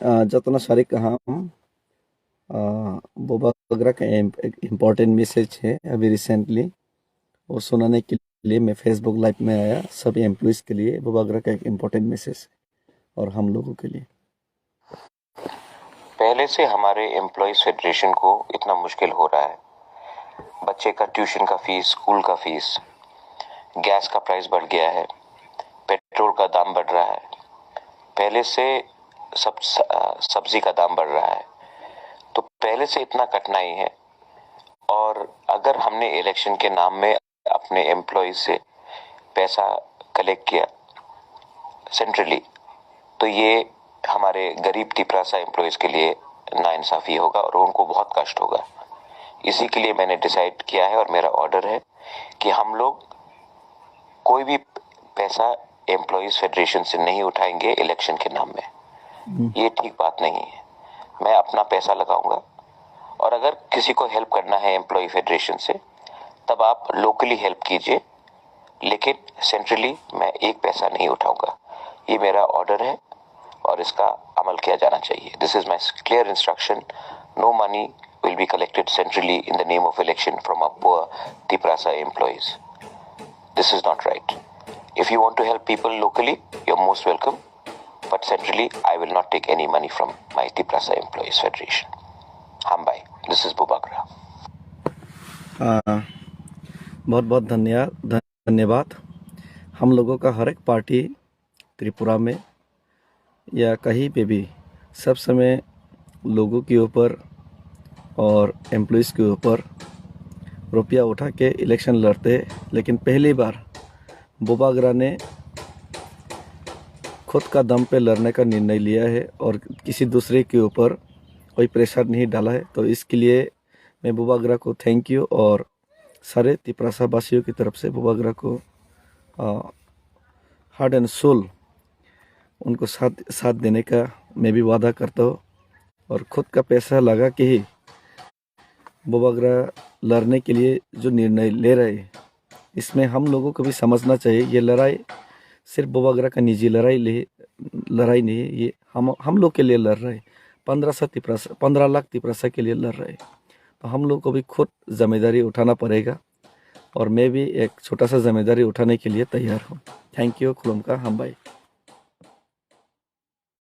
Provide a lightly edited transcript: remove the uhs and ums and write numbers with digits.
जतना सारे कहा हम बोबा बगरा का एक इम्पोर्टेंट मैसेज है अभी रिसेंटली वो सुनाने के लिए मैं फेसबुक लाइव में आया। सभी एम्प्लॉयज़ के लिए बोबा बगरा का एक इम्पोर्टेंट मैसेज है और हम लोगों के लिए। पहले से हमारे एम्प्लॉयज फेडरेशन को इतना मुश्किल हो रहा है। बच्चे का ट्यूशन का फीस, स्कूल का फीस, गैस का प्राइस बढ़ गया है, पेट्रोल का दाम बढ़ रहा है, पहले से सब्जी का दाम बढ़ रहा है। तो पहले से इतना कठिनाई है और अगर हमने इलेक्शन के नाम में अपने एम्प्लॉयज से पैसा कलेक्ट किया सेंट्रली तो ये हमारे गरीब तिपरासा एम्प्लॉयज के लिए नाइंसाफी होगा और उनको बहुत कष्ट होगा। इसी के लिए मैंने डिसाइड किया है और मेरा ऑर्डर है कि हम लोग कोई भी पैसा एम्प्लॉयज फेडरेशन से नहीं उठाएंगे इलेक्शन के नाम में। ये ठीक बात नहीं है। मैं अपना पैसा लगाऊंगा और अगर किसी को हेल्प करना है एम्प्लॉय फेडरेशन से तब आप लोकली हेल्प कीजिए, लेकिन सेंट्रली मैं एक पैसा नहीं उठाऊंगा। ये मेरा ऑर्डर है और इसका अमल किया जाना चाहिए। This is my clear instruction. No money will be collected centrally in the name of election from our poor Tiprasa employees. This is not right. If you want to help people locally, you're most welcome. But centrally, I will not take any money from my Tiprasa Employees Federation. Hambai, this is Bubakra. बहुत बहुत धन्यवाद। हम लोगों का हर एक party Tripura में या कहीं पे भी सब समय लोगों के ऊपर और एम्प्लॉयज़ के ऊपर रुपया उठा के इलेक्शन लड़ते हैं, लेकिन पहली बार बोबागरा ने खुद का दम पे लड़ने का निर्णय लिया है और किसी दूसरे के ऊपर कोई प्रेशर नहीं डाला है। तो इसके लिए मैं बोबागरा को थैंक यू और सारे तिपरासा वासियों की तरफ से बोबागरा को हार्ट एंड सोल उनको साथ देने का मैं भी वादा करता हूँ और ख़ुद का पैसा लगा के ही बोबागरा लड़ने के लिए जो निर्णय ले रहे हैं इसमें हम लोगों को भी समझना चाहिए ये लड़ाई सिर्फ बोबागरा का निजी लड़ाई नहीं है। ये हम लोग के लिए लड़ रहे हैं। 15 लाख तिपरासा के लिए लड़ रहे हैं। तो हम लोग को भी खुद जिम्मेदारी उठाना पड़ेगा और मैं भी एक छोटा सा जिम्मेदारी उठाने के लिए तैयार हूँ। Thank you. खुलुमका। हम भाई।